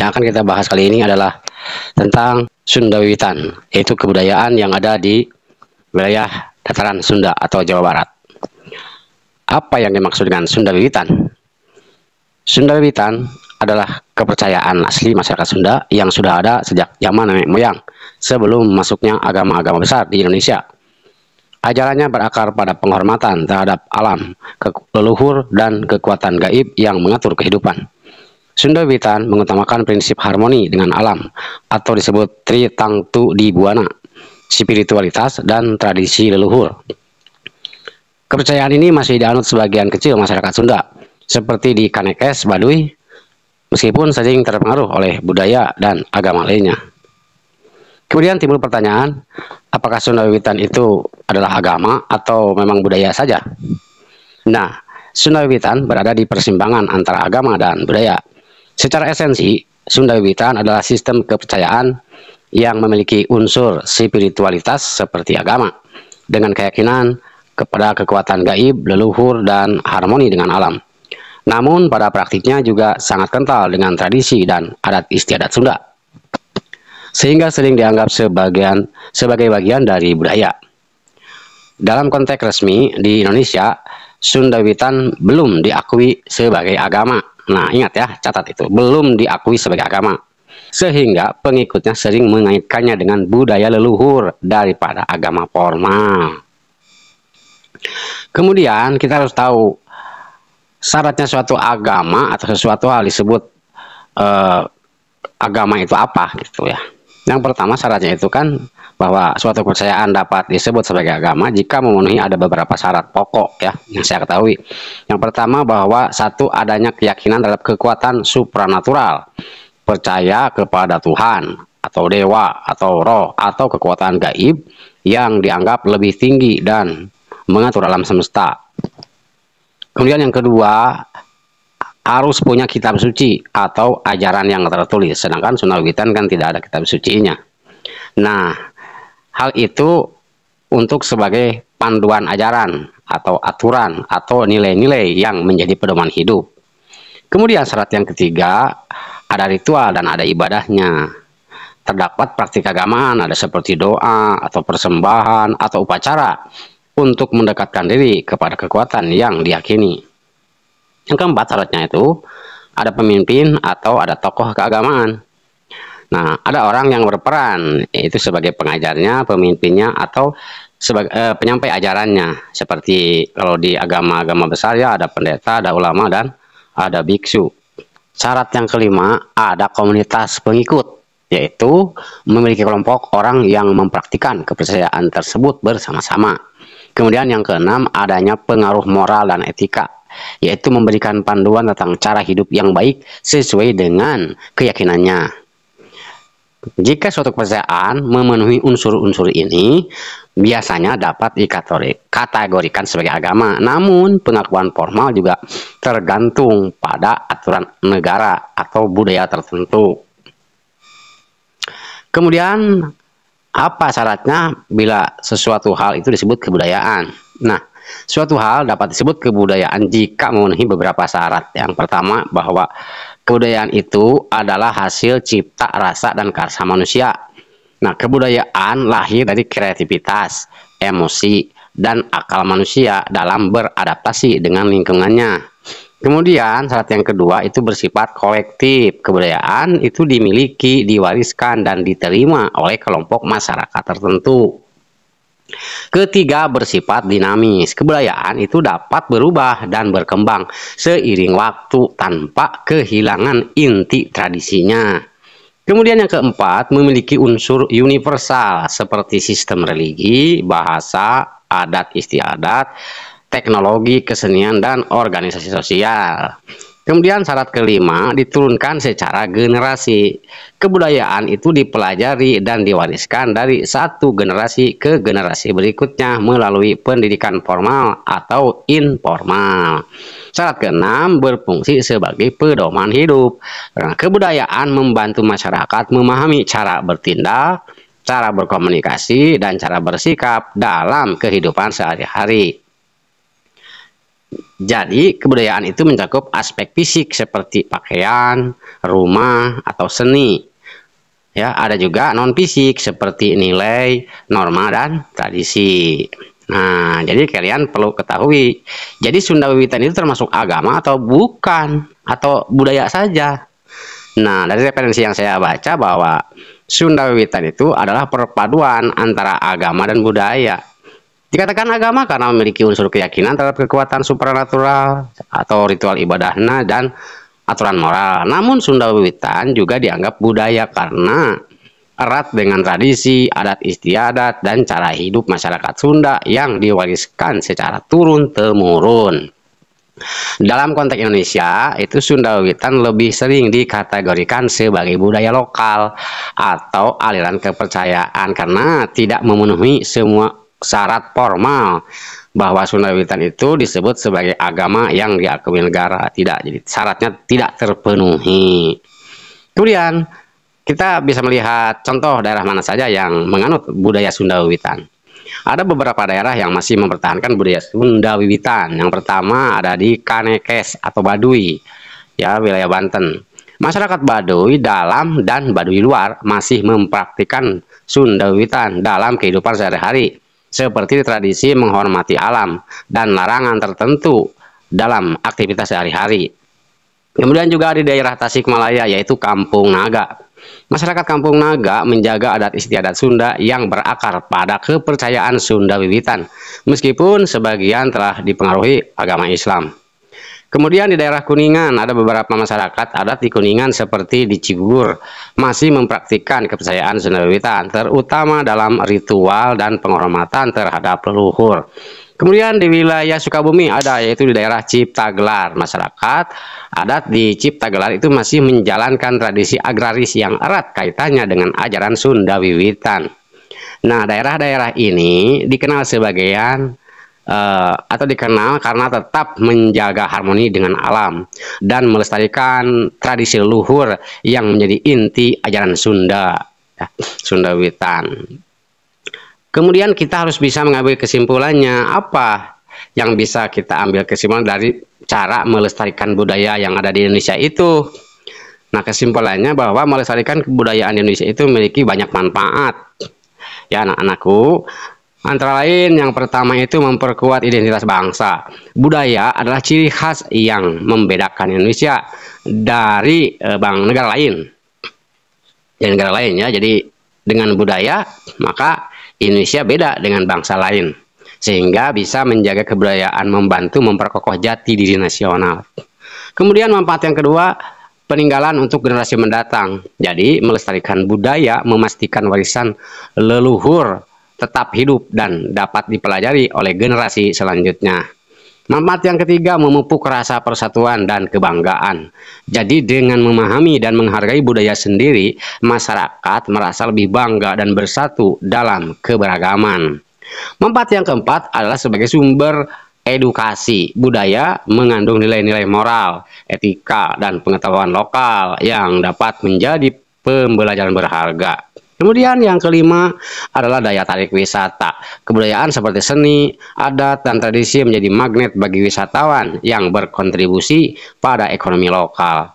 Yang akan kita bahas kali ini adalah tentang Sunda Wiwitan, yaitu kebudayaan yang ada di wilayah dataran Sunda atau Jawa Barat. Apa yang dimaksud dengan Sunda Wiwitan? Sunda Wiwitan adalah kepercayaan asli masyarakat Sunda yang sudah ada sejak zaman nenek moyang sebelum masuknya agama-agama besar di Indonesia. Ajarannya berakar pada penghormatan terhadap alam, leluhur, dan kekuatan gaib yang mengatur kehidupan. Sunda Wiwitan mengutamakan prinsip harmoni dengan alam atau disebut Tri Tangtu di Buana, spiritualitas dan tradisi leluhur. Kepercayaan ini masih dianut sebagian kecil masyarakat Sunda, seperti di Kanekes, Baduy, meskipun sering terpengaruh oleh budaya dan agama lainnya. Kemudian timbul pertanyaan, apakah Sunda Wiwitan itu adalah agama atau memang budaya saja? Nah, Sunda Wiwitan berada di persimpangan antara agama dan budaya. Secara esensi, Sunda Wiwitan adalah sistem kepercayaan yang memiliki unsur spiritualitas seperti agama, dengan keyakinan kepada kekuatan gaib, leluhur, dan harmoni dengan alam. Namun pada praktiknya juga sangat kental dengan tradisi dan adat istiadat Sunda, sehingga sering dianggap sebagai bagian dari budaya. Dalam konteks resmi di Indonesia, Sunda Wiwitan belum diakui sebagai agama. Nah, ingat ya, catat itu, belum diakui sebagai agama. Sehingga pengikutnya sering mengaitkannya dengan budaya leluhur daripada agama formal. Kemudian kita harus tahu syaratnya suatu agama atau sesuatu hal disebut agama itu apa gitu ya. Yang pertama syaratnya itu kan bahwa suatu kepercayaan dapat disebut sebagai agama jika memenuhi ada beberapa syarat pokok ya yang saya ketahui. Yang pertama bahwa satu, adanya keyakinan terhadap kekuatan supranatural, percaya kepada Tuhan atau dewa atau roh atau kekuatan gaib yang dianggap lebih tinggi dan mengatur alam semesta. Kemudian yang kedua, harus punya kitab suci atau ajaran yang tertulis, sedangkan Sunda Wiwitan kan tidak ada kitab sucinya. Nah, hal itu untuk sebagai panduan ajaran atau aturan atau nilai-nilai yang menjadi pedoman hidup. Kemudian syarat yang ketiga, ada ritual dan ada ibadahnya. Terdapat praktik keagamaan, ada seperti doa atau persembahan atau upacara untuk mendekatkan diri kepada kekuatan yang diyakini. Yang keempat syaratnya itu ada pemimpin atau ada tokoh keagamaan. Nah, ada orang yang berperan, yaitu sebagai pengajarnya, pemimpinnya, atau sebagai penyampai ajarannya. Seperti kalau di agama-agama besar ya ada pendeta, ada ulama, dan ada biksu. Syarat yang kelima, ada komunitas pengikut, yaitu memiliki kelompok orang yang mempraktikkan kepercayaan tersebut bersama-sama. Kemudian yang keenam, adanya pengaruh moral dan etika, yaitu memberikan panduan tentang cara hidup yang baik sesuai dengan keyakinannya. Jika suatu kepercayaan memenuhi unsur-unsur ini, biasanya dapat dikategorikan sebagai agama. Namun, pengakuan formal juga tergantung pada aturan negara atau budaya tertentu. Kemudian, apa syaratnya bila sesuatu hal itu disebut kebudayaan? Nah, suatu hal dapat disebut kebudayaan jika memenuhi beberapa syarat. Yang pertama, bahwa kebudayaan itu adalah hasil cipta rasa dan karsa manusia. Nah, kebudayaan lahir dari kreativitas, emosi, dan akal manusia dalam beradaptasi dengan lingkungannya. Kemudian syarat yang kedua itu bersifat kolektif. Kebudayaan itu dimiliki, diwariskan, dan diterima oleh kelompok masyarakat tertentu. Ketiga, bersifat dinamis. Kebudayaan itu dapat berubah dan berkembang seiring waktu tanpa kehilangan inti tradisinya. Kemudian yang keempat, memiliki unsur universal seperti sistem religi, bahasa, adat istiadat, teknologi, kesenian, dan organisasi sosial. Kemudian syarat kelima, diturunkan secara generasi. Kebudayaan itu dipelajari dan diwariskan dari satu generasi ke generasi berikutnya melalui pendidikan formal atau informal. Syarat keenam, berfungsi sebagai pedoman hidup. Karena kebudayaan membantu masyarakat memahami cara bertindak, cara berkomunikasi, dan cara bersikap dalam kehidupan sehari-hari. Jadi, kebudayaan itu mencakup aspek fisik seperti pakaian, rumah, atau seni. Ya, ada juga non fisik seperti nilai, norma, dan tradisi. Nah, jadi kalian perlu ketahui. Jadi Sunda Wiwitan itu termasuk agama atau bukan? Atau budaya saja? Nah, dari referensi yang saya baca bahwa Sunda Wiwitan itu adalah perpaduan antara agama dan budaya. Dikatakan agama karena memiliki unsur keyakinan terhadap kekuatan supranatural atau ritual ibadahnya dan aturan moral. Namun Sunda Wiwitan juga dianggap budaya karena erat dengan tradisi, adat istiadat, dan cara hidup masyarakat Sunda yang diwariskan secara turun-temurun. Dalam konteks Indonesia, itu Sunda Wiwitan lebih sering dikategorikan sebagai budaya lokal atau aliran kepercayaan karena tidak memenuhi semua syarat formal bahwa Sunda Wiwitan itu disebut sebagai agama yang diakui negara. Tidak, jadi syaratnya tidak terpenuhi. Kemudian kita bisa melihat contoh daerah mana saja yang menganut budaya Sunda Wiwitan. Ada beberapa daerah yang masih mempertahankan budaya Sunda Wiwitan. Yang pertama ada di Kanekes atau Baduy, ya, wilayah Banten. Masyarakat Baduy dalam dan Baduy luar masih mempraktikkan Sunda Wiwitan dalam kehidupan sehari-hari, seperti tradisi menghormati alam dan larangan tertentu dalam aktivitas sehari-hari. Kemudian juga di daerah Tasikmalaya, yaitu Kampung Naga. Masyarakat Kampung Naga menjaga adat istiadat Sunda yang berakar pada kepercayaan Sunda Wiwitan, meskipun sebagian telah dipengaruhi agama Islam. Kemudian di daerah Kuningan, ada beberapa masyarakat adat di Kuningan seperti di Cibubur masih mempraktikkan kepercayaan Sunda Wiwitan, terutama dalam ritual dan penghormatan terhadap leluhur. Kemudian di wilayah Sukabumi ada, yaitu di daerah Ciptagelar. Masyarakat adat di Ciptagelar itu masih menjalankan tradisi agraris yang erat kaitannya dengan ajaran Sunda Wiwitan. Nah, daerah-daerah ini dikenal sebagian atau dikenal karena tetap menjaga harmoni dengan alam dan melestarikan tradisi leluhur yang menjadi inti ajaran Sunda, ya, Sunda Wiwitan. Kemudian kita harus bisa mengambil kesimpulannya. Apa yang bisa kita ambil kesimpulan dari cara melestarikan budaya yang ada di Indonesia itu? Nah, kesimpulannya bahwa melestarikan kebudayaan Indonesia itu memiliki banyak manfaat. Ya, anak-anakku, antara lain yang pertama itu memperkuat identitas bangsa. Budaya adalah ciri khas yang membedakan Indonesia dari negara lain. Dan negara lain, ya. Jadi dengan budaya maka Indonesia beda dengan bangsa lain, sehingga bisa menjaga kebudayaan, membantu memperkokoh jati diri nasional. Kemudian manfaat yang kedua, peninggalan untuk generasi mendatang. Jadi melestarikan budaya memastikan warisan leluhur tetap hidup dan dapat dipelajari oleh generasi selanjutnya. Manfaat yang ketiga, memupuk rasa persatuan dan kebanggaan. Jadi dengan memahami dan menghargai budaya sendiri, masyarakat merasa lebih bangga dan bersatu dalam keberagaman. Manfaat yang keempat adalah sebagai sumber edukasi. Budaya mengandung nilai-nilai moral, etika, dan pengetahuan lokal yang dapat menjadi pembelajaran berharga. Kemudian yang kelima adalah daya tarik wisata. Kebudayaan seperti seni, adat, dan tradisi menjadi magnet bagi wisatawan yang berkontribusi pada ekonomi lokal.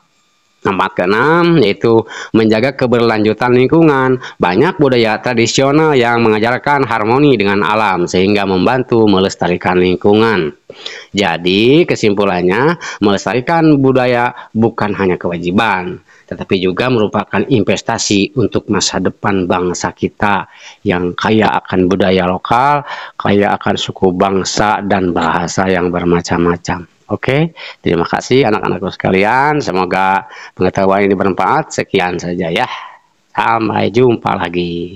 Manfaat keenam yaitu menjaga keberlanjutan lingkungan. Banyak budaya tradisional yang mengajarkan harmoni dengan alam sehingga membantu melestarikan lingkungan. Jadi kesimpulannya, melestarikan budaya bukan hanya kewajiban, tetapi juga merupakan investasi untuk masa depan bangsa kita yang kaya akan budaya lokal, kaya akan suku bangsa dan bahasa yang bermacam-macam. Oke, terima kasih anak-anakku sekalian. Semoga pengetahuan ini bermanfaat. Sekian saja ya. Sampai jumpa lagi.